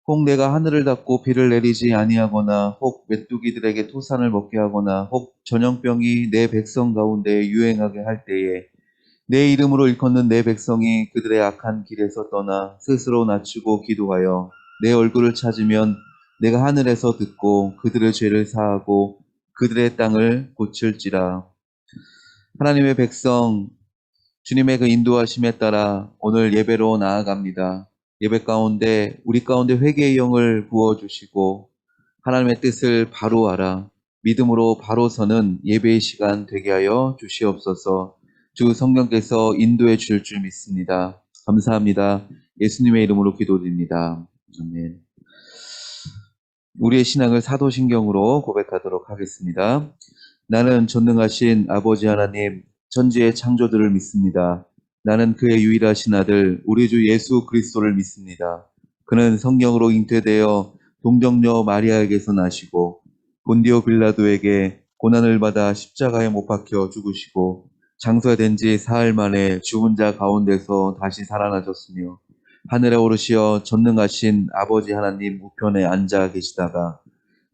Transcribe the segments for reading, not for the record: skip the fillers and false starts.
혹 내가 하늘을 닫고 비를 내리지 아니하거나 혹 메뚜기들에게 토산을 먹게 하거나 혹 전염병이 내 백성 가운데 유행하게 할 때에 내 이름으로 일컫는 내 백성이 그들의 악한 길에서 떠나 스스로 낮추고 기도하여 내 얼굴을 찾으면 내가 하늘에서 듣고 그들의 죄를 사하고 그들의 땅을 고칠지라. 하나님의 백성, 주님의 그 인도하심에 따라 오늘 예배로 나아갑니다. 예배 가운데 우리 가운데 회개의 영을 부어주시고 하나님의 뜻을 바로 알아 믿음으로 바로 서는 예배의 시간 되게 하여 주시옵소서. 주 성령께서 인도해 주실 줄 믿습니다. 감사합니다. 예수님의 이름으로 기도드립니다. 아멘. 우리의 신앙을 사도신경으로 고백하도록 하겠습니다. 나는 전능하신 아버지 하나님, 천지의 창조주를 믿습니다. 나는 그의 유일하신 아들, 우리 주 예수 그리스도를 믿습니다. 그는 성령으로 잉태되어 동정녀 마리아에게서 나시고 본디오 빌라도에게 고난을 받아 십자가에 못 박혀 죽으시고 장사된 지 사흘 만에 죽은 자 가운데서 다시 살아나셨으며 하늘에 오르시어 전능하신 아버지 하나님 우편에 앉아 계시다가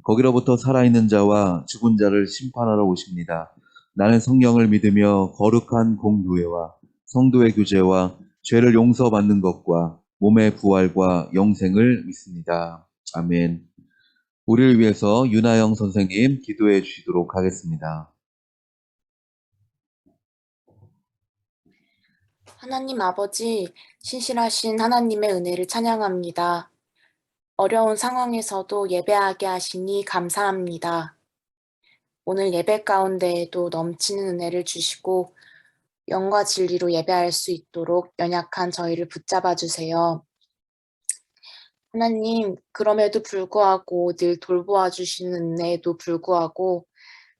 거기로부터 살아있는 자와 죽은 자를 심판하러 오십니다. 나는 성령을 믿으며 거룩한 공교회와 성도의 교제와 죄를 용서받는 것과 몸의 부활과 영생을 믿습니다. 아멘. 우리를 위해서 윤하영 선생님 기도해 주시도록 하겠습니다. 하나님 아버지, 신실하신 하나님의 은혜를 찬양합니다. 어려운 상황에서도 예배하게 하시니 감사합니다. 오늘 예배 가운데에도 넘치는 은혜를 주시고 영과 진리로 예배할 수 있도록 연약한 저희를 붙잡아 주세요. 하나님, 그럼에도 불구하고 늘 돌보아 주시는 은혜에도 불구하고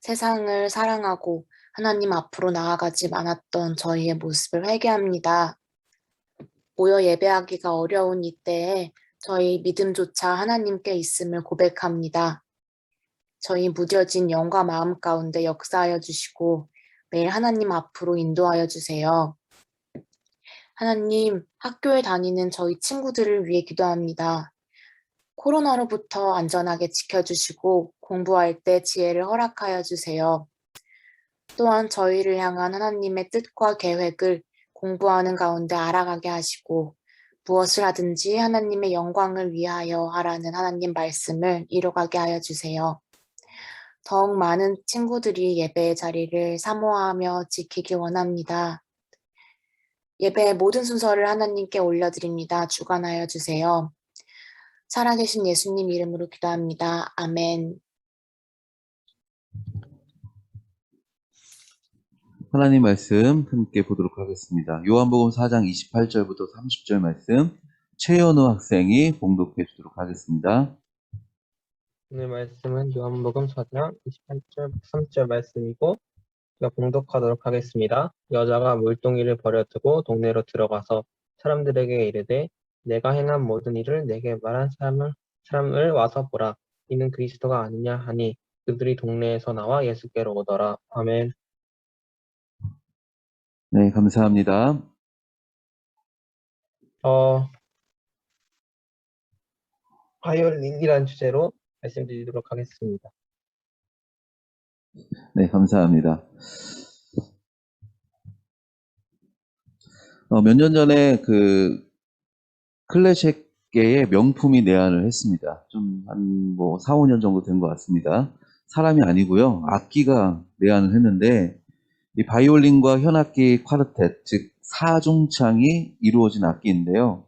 세상을 사랑하고 하나님 앞으로 나아가지 않았던 저희의 모습을 회개합니다. 모여 예배하기가 어려운 이때에 저희 믿음조차 하나님께 있음을 고백합니다. 저희 무뎌진 영과 마음 가운데 역사하여 주시고 매일 하나님 앞으로 인도하여 주세요. 하나님, 학교에 다니는 저희 친구들을 위해 기도합니다. 코로나로부터 안전하게 지켜주시고 공부할 때 지혜를 허락하여 주세요. 또한 저희를 향한 하나님의 뜻과 계획을 공부하는 가운데 알아가게 하시고 무엇을 하든지 하나님의 영광을 위하여 하라는 하나님 말씀을 이뤄가게 하여 주세요. 더욱 많은 친구들이 예배의 자리를 사모하며 지키기 원합니다. 예배의 모든 순서를 하나님께 올려드립니다. 주관하여 주세요. 살아계신 예수님 이름으로 기도합니다. 아멘. 하나님 말씀 함께 보도록 하겠습니다. 요한복음 4장 28절부터 30절 말씀 최연우 학생이 봉독해 주도록 하겠습니다. 오늘 말씀은 요한복음 4장 28절, 30절 말씀이고 제가 봉독하도록 하겠습니다. 여자가 물동이를 버려두고 동네로 들어가서 사람들에게 이르되 내가 행한 모든 일을 내게 말한 사람을 와서 보라. 이는 그리스도가 아니냐 하니 그들이 동네에서 나와 예수께로 오더라. 아멘. 네, 감사합니다. 바이올린이라는 주제로 말씀드리도록 하겠습니다. 네, 감사합니다. 몇 년 전에 그 클래식계의 명품이 내한을 했습니다. 좀 한 4, 5년 정도 된 것 같습니다. 사람이 아니고요. 악기가 내한을 했는데 이 바이올린과 현악기 쿼르텟, 즉 사중창이 이루어진 악기인데요.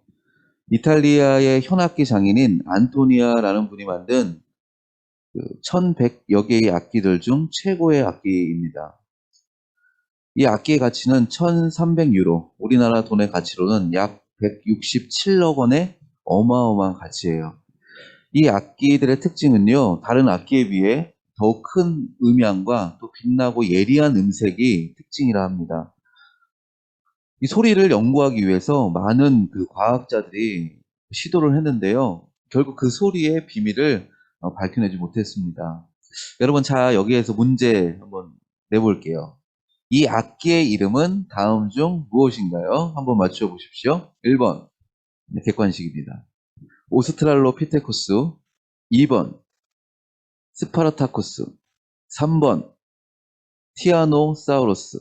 이탈리아의 현악기 장인인 안토니아라는 분이 만든 1100여 개의 악기들 중 최고의 악기입니다. 이 악기의 가치는 1300유로, 우리나라 돈의 가치로는 약 167억 원의 어마어마한 가치예요. 이 악기들의 특징은요, 다른 악기에 비해 더욱 큰 음향과 또 빛나고 예리한 음색이 특징이라 합니다. 이 소리를 연구하기 위해서 많은 그 과학자들이 시도를 했는데요. 결국 그 소리의 비밀을 밝혀내지 못했습니다. 여러분, 자, 여기에서 문제 한번 내볼게요. 이 악기의 이름은 다음 중 무엇인가요? 한번 맞춰 보십시오. 1번, 객관식입니다. 오스트랄로피테쿠스, 2번 스파르타쿠스, 3번 티아노사우루스,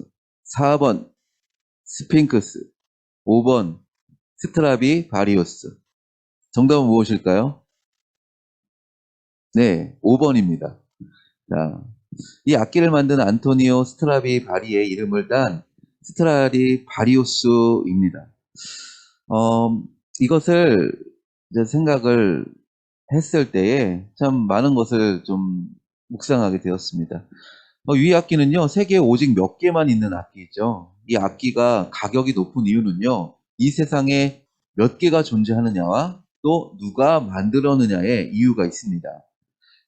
4번 스핑크스, 5번 스트라비바리우스. 정답은 무엇일까요? 네, 5번입니다. 자, 이 악기를 만든 안토니오 스트라디바리의 이름을 딴 스트라디바리우스입니다. 이것을 이제 생각을 했을 때에 참 많은 것을 좀 묵상하게 되었습니다. 이 악기는요, 세계에 오직 몇 개만 있는 악기죠. 이 악기가 가격이 높은 이유는요, 이 세상에 몇 개가 존재하느냐와 또 누가 만들었느냐의 이유가 있습니다.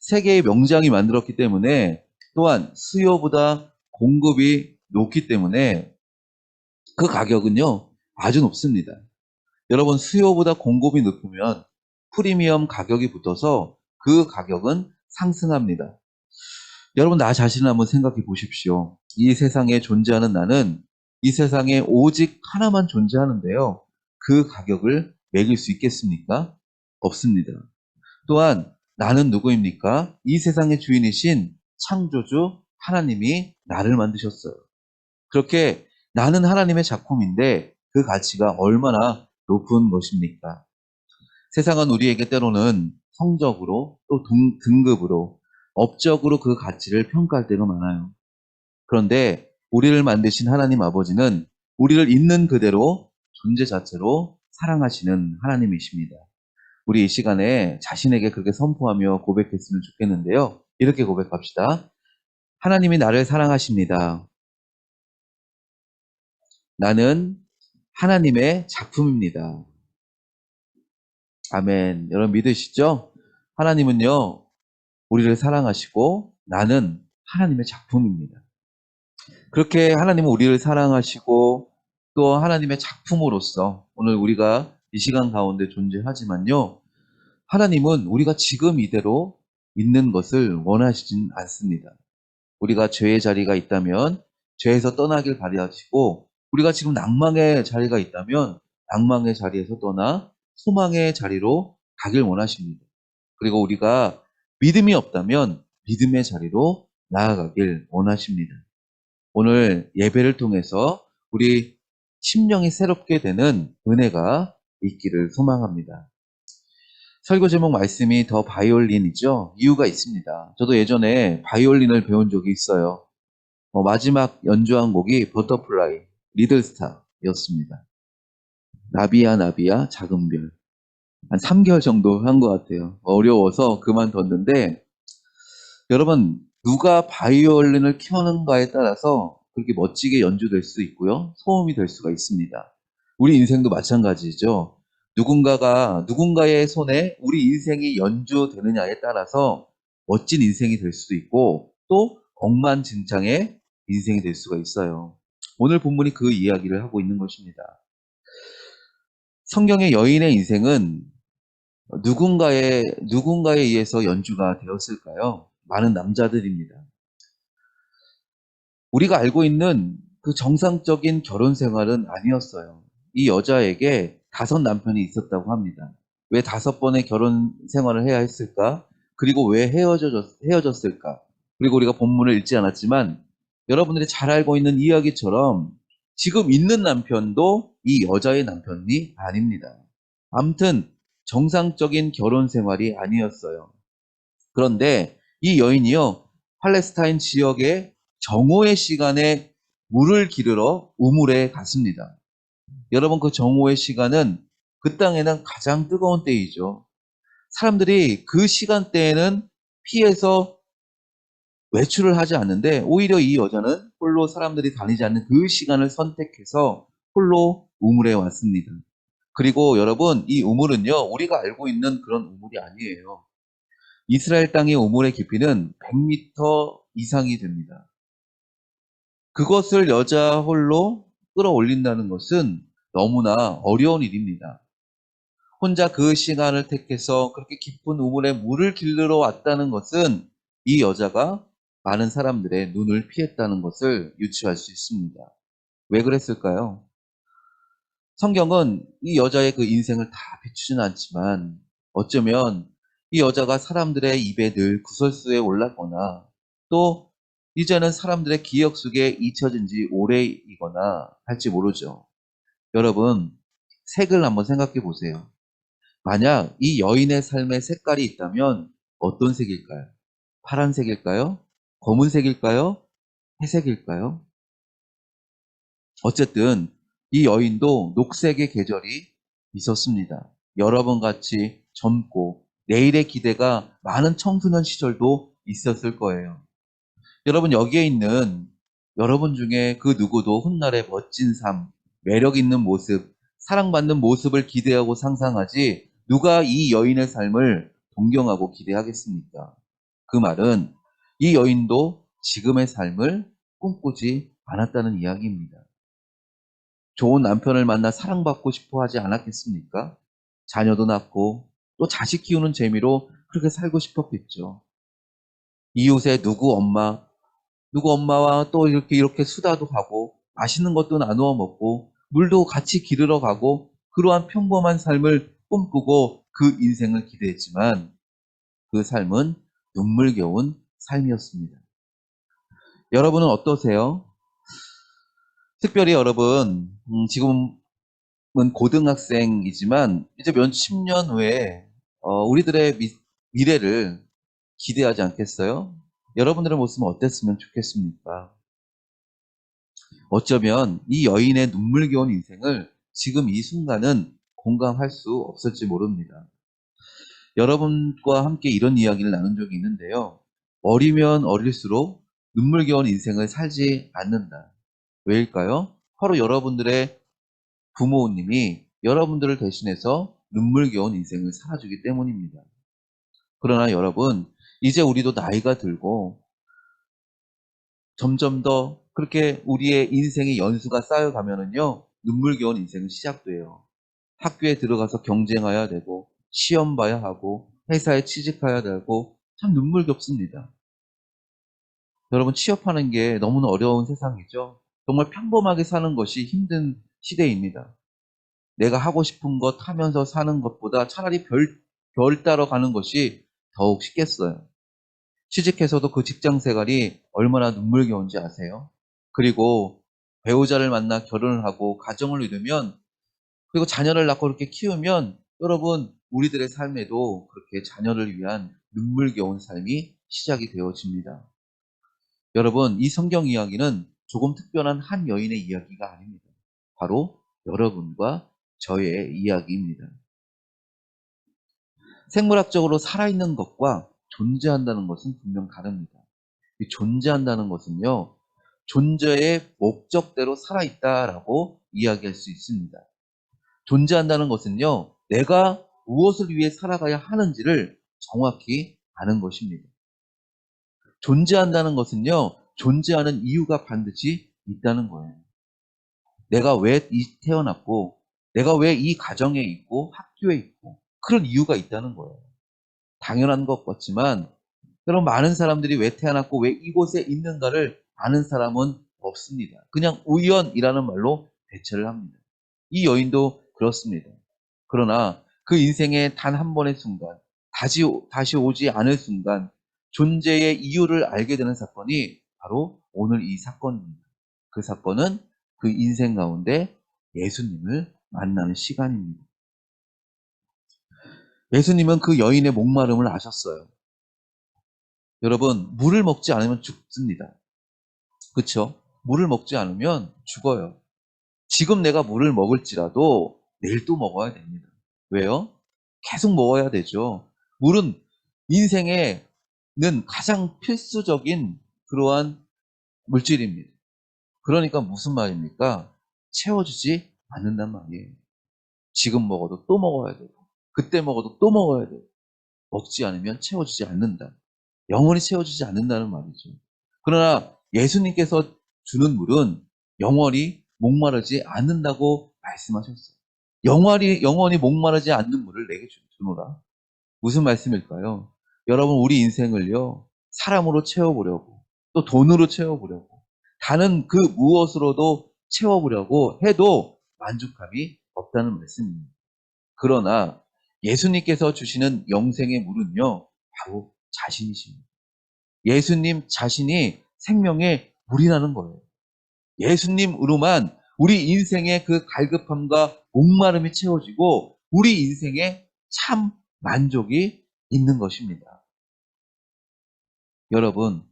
세계의 명장이 만들었기 때문에, 또한 수요보다 공급이 높기 때문에 그 가격은요, 아주 높습니다. 여러분, 수요보다 공급이 높으면 프리미엄 가격이 붙어서 그 가격은 상승합니다. 여러분, 나 자신을 한번 생각해 보십시오. 이 세상에 존재하는 나는 이 세상에 오직 하나만 존재하는데요. 그 가격을 매길 수 있겠습니까? 없습니다. 또한 나는 누구입니까? 이 세상의 주인이신 창조주 하나님이 나를 만드셨어요. 그렇게 나는 하나님의 작품인데 그 가치가 얼마나 높은 것입니까? 세상은 우리에게 때로는 성적으로 또 등급으로 업적으로 그 가치를 평가할 때가 많아요. 그런데 우리를 만드신 하나님 아버지는 우리를 있는 그대로 존재 자체로 사랑하시는 하나님이십니다. 우리 이 시간에 자신에게 그렇게 선포하며 고백했으면 좋겠는데요. 이렇게 고백합시다. 하나님이 나를 사랑하십니다. 나는 하나님의 작품입니다. 아멘. 여러분 믿으시죠? 하나님은요, 우리를 사랑하시고 나는 하나님의 작품입니다. 그렇게 하나님은 우리를 사랑하시고 또 하나님의 작품으로서 오늘 우리가 이 시간 가운데 존재하지만요, 하나님은 우리가 지금 이대로 있는 것을 원하시진 않습니다. 우리가 죄의 자리가 있다면 죄에서 떠나길 바라시고, 우리가 지금 낭망의 자리가 있다면 낭망의 자리에서 떠나 소망의 자리로 가길 원하십니다. 그리고 우리가 믿음이 없다면 믿음의 자리로 나아가길 원하십니다. 오늘 예배를 통해서 우리 심령이 새롭게 되는 은혜가 있기를 소망합니다. 설교 제목 말씀이 더 바이올린이죠. 이유가 있습니다. 저도 예전에 바이올린을 배운 적이 있어요. 마지막 연주한 곡이 버터플라이, 리들스타였습니다. 나비야 나비야 작은 별. 한 3개월 정도 한 것 같아요. 어려워서 그만뒀는데, 여러분, 누가 바이올린을 켜는가에 따라서 그렇게 멋지게 연주될 수 있고요. 소음이 될 수가 있습니다. 우리 인생도 마찬가지죠. 누군가의 손에 우리 인생이 연주되느냐에 따라서 멋진 인생이 될 수도 있고 또 엉망진창의 인생이 될 수가 있어요. 오늘 본문이 그 이야기를 하고 있는 것입니다. 성경의 여인의 인생은 누군가에 의해서 연주가 되었을까요? 많은 남자들입니다. 우리가 알고 있는 그 정상적인 결혼 생활은 아니었어요. 이 여자에게 5 남편이 있었다고 합니다. 왜 5번의 결혼 생활을 해야 했을까? 그리고 왜 헤어졌을까? 그리고 우리가 본문을 읽지 않았지만 여러분들이 잘 알고 있는 이야기처럼 지금 있는 남편도 이 여자의 남편이 아닙니다. 아무튼 정상적인 결혼 생활이 아니었어요. 그런데 이 여인이요, 팔레스타인 지역의 정오의 시간에 물을 기르러 우물에 갔습니다. 여러분, 그 정오의 시간은 그 땅에는 가장 뜨거운 때이죠. 사람들이 그 시간대에는 피해서 외출을 하지 않는데 오히려 이 여자는 홀로 사람들이 다니지 않는 그 시간을 선택해서 홀로 우물에 왔습니다. 그리고 여러분, 이 우물은요, 우리가 알고 있는 그런 우물이 아니에요. 이스라엘 땅의 우물의 깊이는 100m 이상이 됩니다. 그것을 여자 홀로 끌어올린다는 것은 너무나 어려운 일입니다. 혼자 그 시간을 택해서 그렇게 깊은 우물에 물을 길르러 왔다는 것은 이 여자가 많은 사람들의 눈을 피했다는 것을 유추할 수 있습니다. 왜 그랬을까요? 성경은 이 여자의 그 인생을 다 비추진 않지만 어쩌면 이 여자가 사람들의 입에 늘 구설수에 올랐거나 또 이제는 사람들의 기억 속에 잊혀진 지 오래이거나 할지 모르죠. 여러분, 색을 한번 생각해 보세요. 만약 이 여인의 삶에 색깔이 있다면 어떤 색일까요? 파란색일까요? 검은색일까요? 회색일까요? 어쨌든 이 여인도 녹색의 계절이 있었습니다. 여러분 같이 젊고 내일의 기대가 많은 청소년 시절도 있었을 거예요. 여러분 여기에 있는 여러분 중에 그 누구도 훗날의 멋진 삶, 매력 있는 모습, 사랑받는 모습을 기대하고 상상하지 누가 이 여인의 삶을 동경하고 기대하겠습니까? 그 말은 이 여인도 지금의 삶을 꿈꾸지 않았다는 이야기입니다. 좋은 남편을 만나 사랑받고 싶어 하지 않았겠습니까? 자녀도 낳고 또 자식 키우는 재미로 그렇게 살고 싶었겠죠. 이웃에 누구 엄마와 또 이렇게 수다도 하고 맛있는 것도 나누어 먹고 물도 같이 기르러 가고 그러한 평범한 삶을 꿈꾸고 그 인생을 기대했지만 그 삶은 눈물겨운 삶이었습니다. 여러분은 어떠세요? 특별히 여러분, 지금은 고등학생이지만 이제 몇 십 년 후에 우리들의 미래를 기대하지 않겠어요? 여러분들의 모습은 어땠으면 좋겠습니까? 어쩌면 이 여인의 눈물겨운 인생을 지금 이 순간은 공감할 수 없을지 모릅니다. 여러분과 함께 이런 이야기를 나눈 적이 있는데요. 어리면 어릴수록 눈물겨운 인생을 살지 않는다. 왜일까요? 바로 여러분들의 부모님이 여러분들을 대신해서 눈물겨운 인생을 살아주기 때문입니다. 그러나 여러분, 이제 우리도 나이가 들고 점점 더 그렇게 우리의 인생의 연수가 쌓여가면은요, 눈물겨운 인생은 시작돼요. 학교에 들어가서 경쟁해야 되고, 시험 봐야 하고, 회사에 취직해야 되고, 참 눈물겹습니다. 여러분, 취업하는 게 너무나 어려운 세상이죠. 정말 평범하게 사는 것이 힘든 시대입니다. 내가 하고 싶은 것 하면서 사는 것보다 차라리 별 따러 가는 것이 더욱 쉽겠어요. 취직해서도 그 직장 생활이 얼마나 눈물겨운지 아세요? 그리고 배우자를 만나 결혼을 하고 가정을 이루면 그리고 자녀를 낳고 그렇게 키우면 여러분 우리들의 삶에도 그렇게 자녀를 위한 눈물겨운 삶이 시작이 되어집니다. 여러분 이 성경 이야기는 조금 특별한 한 여인의 이야기가 아닙니다. 바로 여러분과 저의 이야기입니다. 생물학적으로 살아있는 것과 존재한다는 것은 분명 다릅니다. 이 존재한다는 것은요, 존재의 목적대로 살아있다라고 이야기할 수 있습니다. 존재한다는 것은요, 내가 무엇을 위해 살아가야 하는지를 정확히 아는 것입니다. 존재한다는 것은요, 존재하는 이유가 반드시 있다는 거예요. 내가 왜 태어났고, 내가 왜 이 가정에 있고, 학교에 있고, 그런 이유가 있다는 거예요. 당연한 것 같지만, 여러분, 많은 사람들이 왜 태어났고, 왜 이곳에 있는가를 아는 사람은 없습니다. 그냥 우연이라는 말로 대체를 합니다. 이 여인도 그렇습니다. 그러나 그 인생의 단 한 번의 순간, 다시 오지 않을 순간, 존재의 이유를 알게 되는 사건이 바로 오늘 이 사건입니다. 그 사건은 그 인생 가운데 예수님을 만나는 시간입니다. 예수님은 그 여인의 목마름을 아셨어요. 여러분, 물을 먹지 않으면 죽습니다. 그렇죠? 물을 먹지 않으면 죽어요. 지금 내가 물을 먹을지라도 내일 또 먹어야 됩니다. 왜요? 계속 먹어야 되죠. 물은 인생에는 가장 필수적인 그러한 물질입니다. 그러니까 무슨 말입니까? 채워주지 않는단 말이에요. 지금 먹어도 또 먹어야 되고, 그때 먹어도 또 먹어야 되고, 먹지 않으면 채워주지 않는다. 영원히 채워주지 않는다는 말이죠. 그러나 예수님께서 주는 물은 영원히 목마르지 않는다고 말씀하셨어요. 영원히 목마르지 않는 물을 내게 주노라. 무슨 말씀일까요? 여러분, 우리 인생을요, 사람으로 채워보려고, 또 돈으로 채워보려고, 다른 그 무엇으로도 채워보려고 해도 만족함이 없다는 말씀입니다. 그러나 예수님께서 주시는 영생의 물은요, 바로 자신이십니다. 예수님 자신이 생명의 물이라는 거예요. 예수님으로만 우리 인생의 그 갈급함과 목마름이 채워지고 우리 인생에 참 만족이 있는 것입니다. 여러분,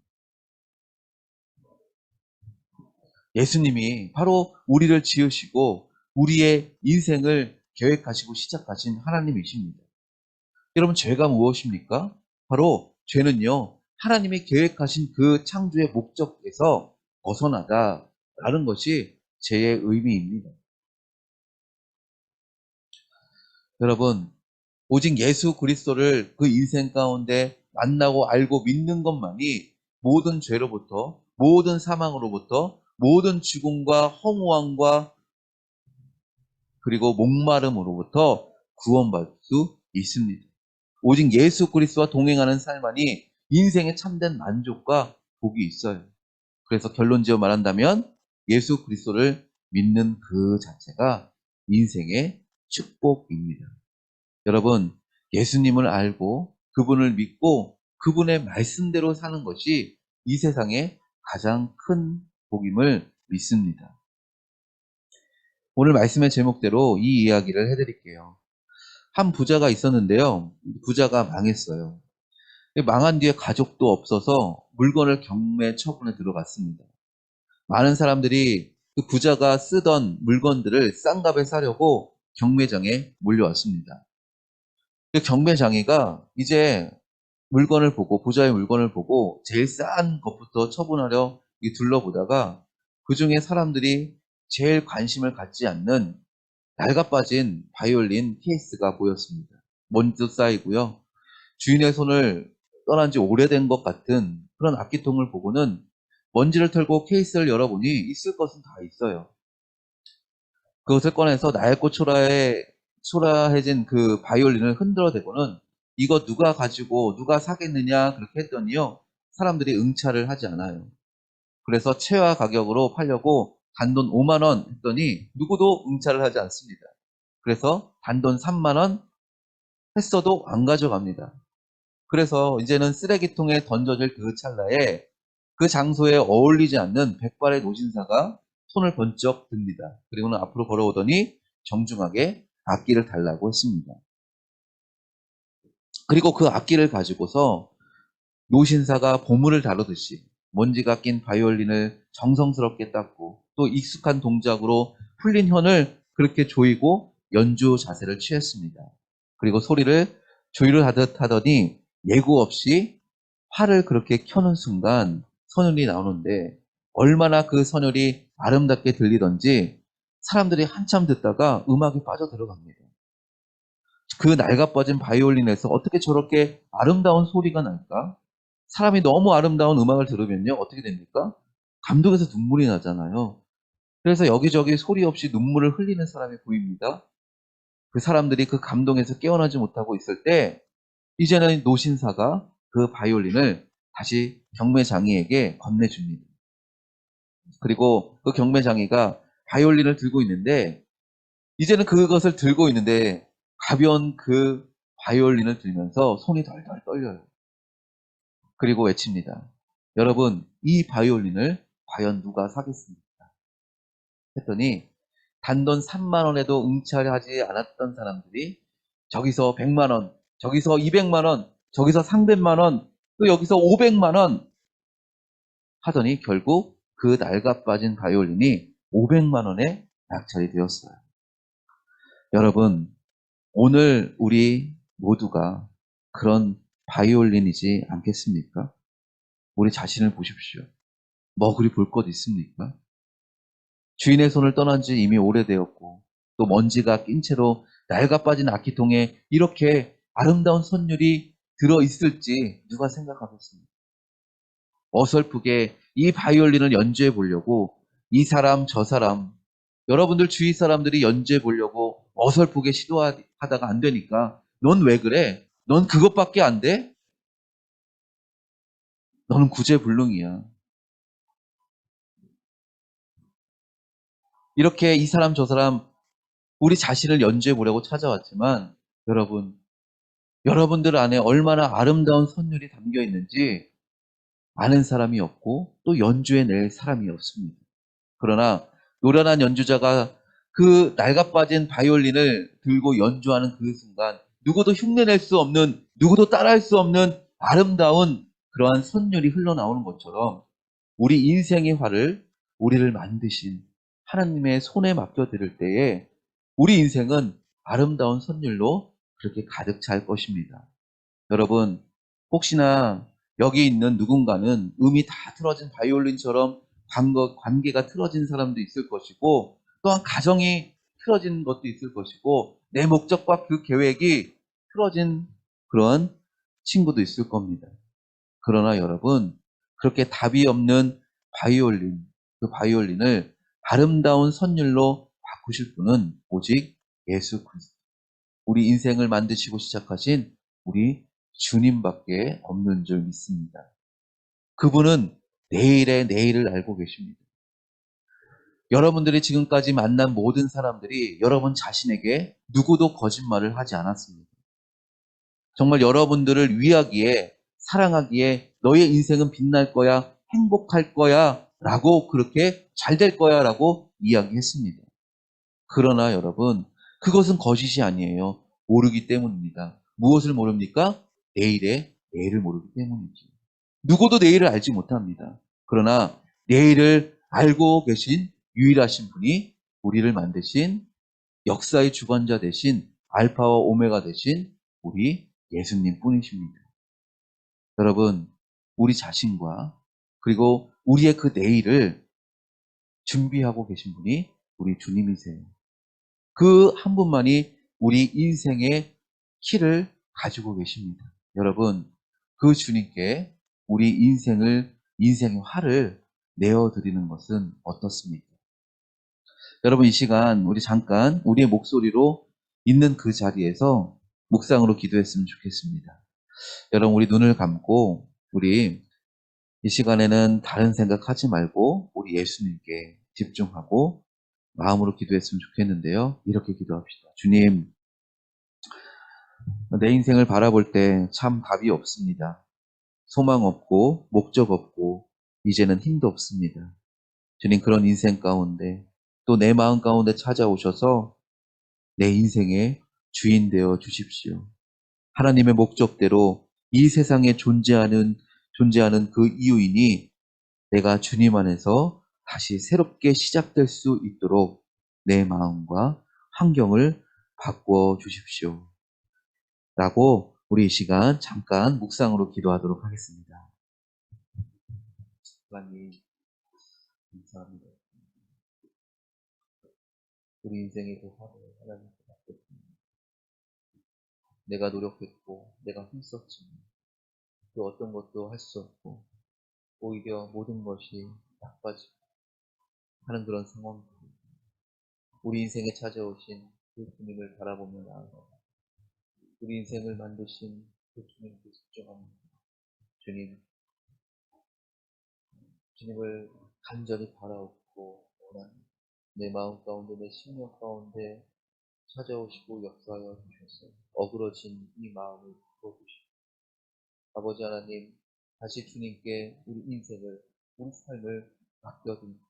예수님이 바로 우리를 지으시고 우리의 인생을 계획하시고 시작하신 하나님이십니다. 여러분, 죄가 무엇입니까? 바로 죄는요, 하나님이 계획하신 그 창조의 목적에서 벗어나다라는 것이 죄의 의미입니다. 여러분, 오직 예수 그리스도를 그 인생 가운데 만나고 알고 믿는 것만이 모든 죄로부터, 모든 사망으로부터, 모든 죽음과 허무함과 그리고 목마름으로부터 구원받을 수 있습니다. 오직 예수 그리스도와 동행하는 삶만이 인생의 참된 만족과 복이 있어요. 그래서 결론지어 말한다면 예수 그리스도를 믿는 그 자체가 인생의 축복입니다. 여러분, 예수님을 알고 그분을 믿고 그분의 말씀대로 사는 것이 이 세상의 가장 큰 복임을 믿습니다. 오늘 말씀의 제목대로 이 이야기를 해드릴게요. 한 부자가 있었는데요. 부자가 망했어요. 망한 뒤에 가족도 없어서 물건을 경매 처분에 들어갔습니다. 많은 사람들이 그 부자가 쓰던 물건들을 싼 값에 사려고 경매장에 몰려왔습니다. 그 경매장이가 이제 물건을 보고, 부자의 물건을 보고 제일 싼 것부터 처분하려 둘러보다가 그 중에 사람들이 제일 관심을 갖지 않는 낡아빠진 바이올린 케이스가 보였습니다. 먼지도 쌓이고요. 주인의 손을 떠난 지 오래된 것 같은 그런 악기통을 보고는 먼지를 털고 케이스를 열어보니 있을 것은 다 있어요. 그것을 꺼내서 낡고 초라해진 그 바이올린을 흔들어대고는 이거 누가 가지고 누가 사겠느냐 그렇게 했더니요. 사람들이 응찰을 하지 않아요. 그래서 최하 가격으로 팔려고 단돈 5만 원 했더니 누구도 응찰을 하지 않습니다. 그래서 단돈 3만 원 했어도 안 가져갑니다. 그래서 이제는 쓰레기통에 던져질 그 찰나에 그 장소에 어울리지 않는 백발의 노신사가 손을 번쩍 듭니다. 그리고는 앞으로 걸어오더니 정중하게 악기를 달라고 했습니다. 그리고 그 악기를 가지고서 노신사가 보물을 다루듯이 먼지가 낀 바이올린을 정성스럽게 닦고 또 익숙한 동작으로 풀린 현을 그렇게 조이고 연주 자세를 취했습니다. 그리고 소리를 조율을 하듯 하더니 예고 없이 활을 그렇게 켜는 순간 선율이 나오는데 얼마나 그 선율이 아름답게 들리던지 사람들이 한참 듣다가 음악이 빠져들어갑니다. 그 낡아빠진 바이올린에서 어떻게 저렇게 아름다운 소리가 날까? 사람이 너무 아름다운 음악을 들으면요, 어떻게 됩니까? 감동해서 눈물이 나잖아요. 그래서 여기저기 소리 없이 눈물을 흘리는 사람이 보입니다. 그 사람들이 그 감동에서 깨어나지 못하고 있을 때, 이제는 노신사가 그 바이올린을 다시 경매장이에게 건네줍니다. 그리고 그 경매장이가 바이올린을 들고 있는데, 이제는 그것을 들고 있는데, 가벼운 그 바이올린을 들면서 손이 덜덜 떨려요. 그리고 외칩니다. 여러분, 이 바이올린을 과연 누가 사겠습니까? 했더니 단돈 3만 원에도 응찰하지 않았던 사람들이 저기서 100만 원, 저기서 200만 원, 저기서 300만 원, 또 여기서 500만 원 하더니 결국 그 낡아빠진 바이올린이 500만 원에 낙찰이 되었어요. 여러분, 오늘 우리 모두가 그런 바이올린이지 않겠습니까? 우리 자신을 보십시오. 뭐 그리 볼 것 있습니까? 주인의 손을 떠난 지 이미 오래되었고 또 먼지가 낀 채로 낡아빠진 악기통에 이렇게 아름다운 선율이 들어있을지 누가 생각하겠습니까? 어설프게 이 바이올린을 연주해 보려고 이 사람 저 사람 여러분들 주위 사람들이 연주해 보려고 어설프게 시도하다가 안 되니까 넌 왜 그래? 넌 그것밖에 안 돼? 너는 구제불능이야. 이렇게 이 사람 저 사람 우리 자신을 연주해 보려고 찾아왔지만 여러분 여러분들 안에 얼마나 아름다운 선율이 담겨 있는지 아는 사람이 없고 또 연주해 낼 사람이 없습니다. 그러나 노련한 연주자가 그 낡아빠진 바이올린을 들고 연주하는 그 순간 누구도 흉내낼 수 없는, 누구도 따라할 수 없는 아름다운 그러한 선율이 흘러나오는 것처럼 우리 인생의 화를, 우리를 만드신 하나님의 손에 맡겨드릴 때에 우리 인생은 아름다운 선율로 그렇게 가득 찰 것입니다. 여러분, 혹시나 여기 있는 누군가는 음이 다 틀어진 바이올린처럼 관계가 틀어진 사람도 있을 것이고, 또한 가정이 틀어진 것도 있을 것이고, 내 목적과 그 계획이 틀어진 그런 친구도 있을 겁니다. 그러나 여러분, 그렇게 답이 없는 바이올린, 그 바이올린을 아름다운 선율로 바꾸실 분은 오직 예수 그리스도. 우리 인생을 만드시고 시작하신 우리 주님밖에 없는 줄 믿습니다. 그분은 내일의 내일을 알고 계십니다. 여러분들이 지금까지 만난 모든 사람들이 여러분 자신에게 누구도 거짓말을 하지 않았습니다. 정말 여러분들을 위하기에, 사랑하기에 너의 인생은 빛날 거야, 행복할 거야 라고, 그렇게 잘 될 거야 라고 이야기했습니다. 그러나 여러분, 그것은 거짓이 아니에요. 모르기 때문입니다. 무엇을 모릅니까? 내일을 모르기 때문이죠. 누구도 내일을 알지 못합니다. 그러나 내일을 알고 계신 유일하신 분이 우리를 만드신, 역사의 주관자 되신, 알파와 오메가 되신 우리 예수님 뿐이십니다. 여러분, 우리 자신과 그리고 우리의 그 내일을 준비하고 계신 분이 우리 주님이세요. 그 한 분만이 우리 인생의 키를 가지고 계십니다. 여러분, 그 주님께 우리 인생의 화를 내어드리는 것은 어떻습니까? 여러분, 이 시간 우리 잠깐 우리의 목소리로 있는 그 자리에서 묵상으로 기도했으면 좋겠습니다. 여러분, 우리 눈을 감고 우리 이 시간에는 다른 생각하지 말고 우리 예수님께 집중하고 마음으로 기도했으면 좋겠는데요. 이렇게 기도합시다. 주님, 내 인생을 바라볼 때 참 답이 없습니다. 소망 없고 목적 없고 이제는 힘도 없습니다. 주님, 그런 인생 가운데 또 내 마음 가운데 찾아오셔서 내 인생의 주인 되어 주십시오. 하나님의 목적대로 이 세상에 존재하는 그 이유이니 내가 주님 안에서 다시 새롭게 시작될 수 있도록 내 마음과 환경을 바꾸어 주십시오. 라고 우리 이 시간 잠깐 묵상으로 기도하도록 하겠습니다. 하나님, 감사합니다. 우리 인생의 그 화를 하나님께 맡겼습니다. 내가 노력했고 내가 힘썼지만 그 어떤 것도 할 수 없고 오히려 모든 것이 나빠지고 하는 그런 상황들, 우리 인생에 찾아오신 그 주님을 바라보며 나아가 우리 인생을 만드신 그 주님께 집중합니다. 주님을 간절히 바라옵고 원합니다. 내 마음 가운데, 내 심령 가운데 찾아오시고 역사하여 주셔서 어그러진 이 마음을 풀어주시고, 아버지 하나님, 다시 주님께 우리 인생을, 우리 삶을 맡겨드립니다.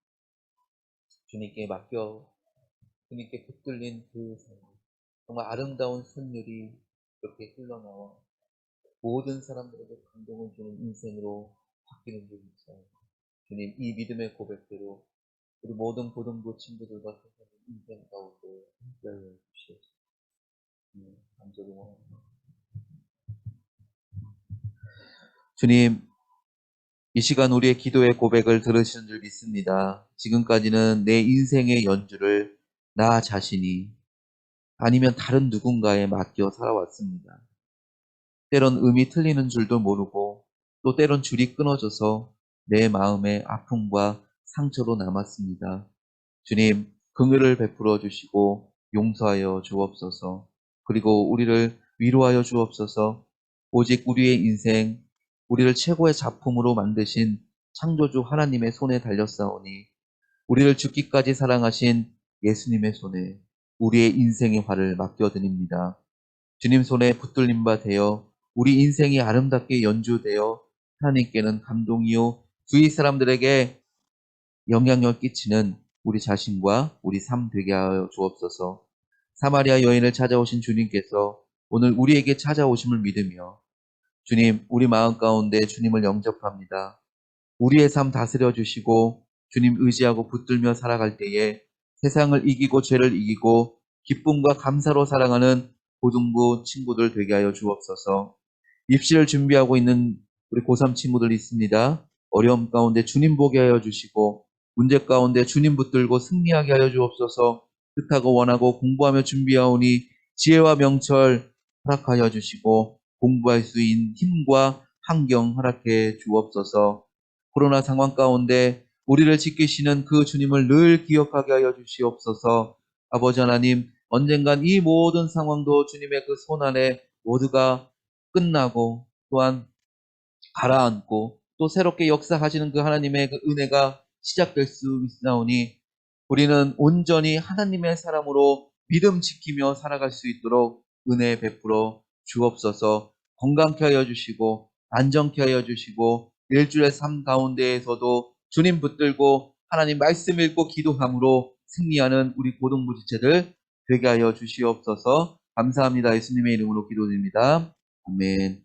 주님께 붙들린 그 삶, 정말 아름다운 선율이 이렇게 흘러나와 모든 사람들에게 감동을 주는 인생으로 바뀌는 줄 믿사옵니다. 주님, 이 믿음의 고백대로 우리 모든 고등부 친구들과 인생 가운데 함께하여 주시옵소서. 간절히 원합니다. 주님, 이 시간 우리의 기도의 고백을 들으시는 줄 믿습니다. 지금까지는 내 인생의 연주를 나 자신이 아니면 다른 누군가에 맡겨 살아왔습니다. 때론 음이 틀리는 줄도 모르고 또 때론 줄이 끊어져서 내 마음의 아픔과 상처로 남았습니다. 주님, 긍휼을 베풀어 주시고 용서하여 주옵소서. 그리고 우리를 위로하여 주옵소서. 오직 우리의 인생, 우리를 최고의 작품으로 만드신 창조주 하나님의 손에 달렸사오니 우리를 죽기까지 사랑하신 예수님의 손에 우리의 인생의 화를 맡겨드립니다. 주님 손에 붙들림 바 되어 우리 인생이 아름답게 연주되어 하나님께는 감동이요 주위 사람들에게 영향력 끼치는 우리 자신과 우리 삶 되게 하여 주옵소서. 사마리아 여인을 찾아오신 주님께서 오늘 우리에게 찾아오심을 믿으며 주님, 우리 마음 가운데 주님을 영접합니다. 우리의 삶 다스려 주시고 주님 의지하고 붙들며 살아갈 때에 세상을 이기고 죄를 이기고 기쁨과 감사로 살아가는 고등부 친구들 되게 하여 주옵소서. 입시를 준비하고 있는 우리 고3 친구들 있습니다. 어려움 가운데 주님 보게 하여 주시고 문제 가운데 주님 붙들고 승리하게 하여 주옵소서. 뜻하고 원하고 공부하며 준비하오니 지혜와 명철 허락하여 주시고 공부할 수 있는 힘과 환경 허락해 주옵소서. 코로나 상황 가운데 우리를 지키시는 그 주님을 늘 기억하게 하여 주시옵소서. 아버지 하나님, 언젠간 이 모든 상황도 주님의 그 손 안에 모두가 끝나고 또한 가라앉고 또 새롭게 역사하시는 그 하나님의 그 은혜가 시작될 수 있사오니 우리는 온전히 하나님의 사람으로 믿음 지키며 살아갈 수 있도록 은혜 베풀어 주옵소서. 건강케 하여 주시고 안정케 하여 주시고 일주일의 삶 가운데에서도 주님 붙들고 하나님 말씀 읽고 기도함으로 승리하는 우리 고등부 지체들 되게 하여 주시옵소서. 감사합니다. 예수님의 이름으로 기도드립니다. 아멘.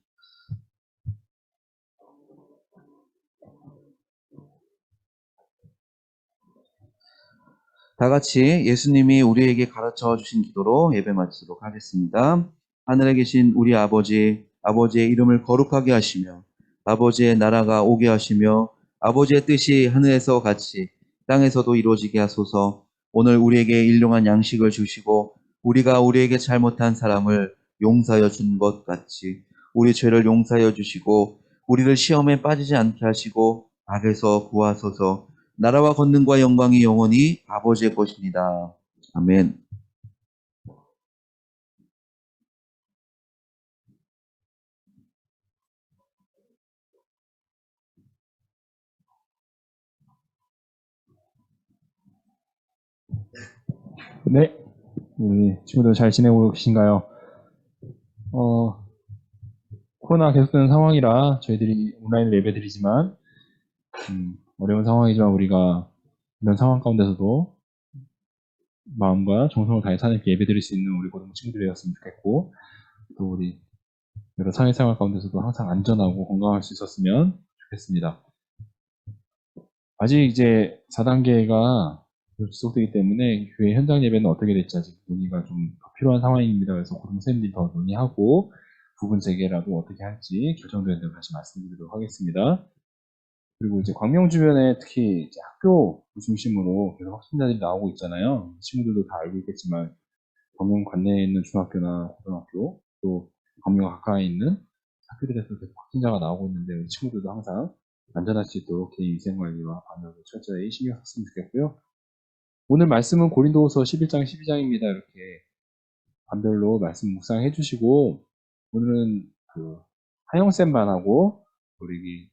다 같이 예수님이 우리에게 가르쳐 주신 기도로 예배 마치도록 하겠습니다. 하늘에 계신 우리 아버지, 아버지의 이름을 거룩하게 하시며 아버지의 나라가 오게 하시며 아버지의 뜻이 하늘에서 같이 땅에서도 이루어지게 하소서. 오늘 우리에게 일용할 양식을 주시고 우리가 우리에게 잘못한 사람을 용서하여 준 것 같이 우리 죄를 용서하여 주시고 우리를 시험에 빠지지 않게 하시고 악에서 구하소서. 나라와 권능과 영광이 영원히 아버지의 것입니다. 아멘. 네, 우리 친구들 잘 지내고 계신가요? 코로나 계속되는 상황이라 저희들이 온라인으로 예배드리지만 어려운 상황이지만 우리가 이런 상황 가운데서도 마음과 정성을 다해 하나님께 예배드릴 수 있는 우리 고등 친구들이었으면 좋겠고 또 우리 여러 사회생활 가운데서도 항상 안전하고 건강할 수 있었으면 좋겠습니다. 아직 이제 4단계가 지속되기 때문에 교회 현장 예배는 어떻게 될지 아직 논의가 좀 더 필요한 상황입니다. 그래서 고등 선생님들이 더 논의하고 부분 재개라도 어떻게 할지 결정되는 대로 다시 말씀드리도록 하겠습니다. 그리고 이제 광명 주변에 특히 이제 학교 중심으로 계속 확진자들이 나오고 있잖아요. 친구들도 다 알고 있겠지만 광명 관내에 있는 중학교나 고등학교 또 광명 가까이 있는 학교들에서 계속 확진자가 나오고 있는데 우리 친구들도 항상 안전할 수 있도록 개인 위생관리와 방역을 철저히 신경 썼으면 좋겠고요. 오늘 말씀은 고린도후서 11장 12장입니다. 이렇게 반별로 말씀 묵상해 주시고 오늘은 그 하영쌤 반하고 우리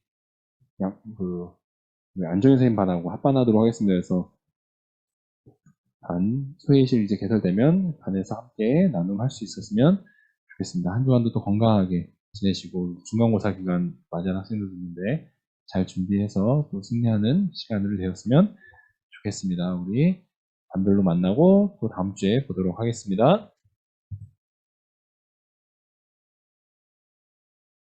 안정현 선생님 반하고 합반하도록 하겠습니다. 그래서 반 소회실 이제 개설되면 반에서 함께 나눔할 수 있었으면 좋겠습니다. 한 주간도 또 건강하게 지내시고 중간고사 기간 맞이한 학생들도 있는데 잘 준비해서 또 승리하는 시간을 되었으면 좋겠습니다. 우리 반별로 만나고 또 다음 주에 보도록 하겠습니다.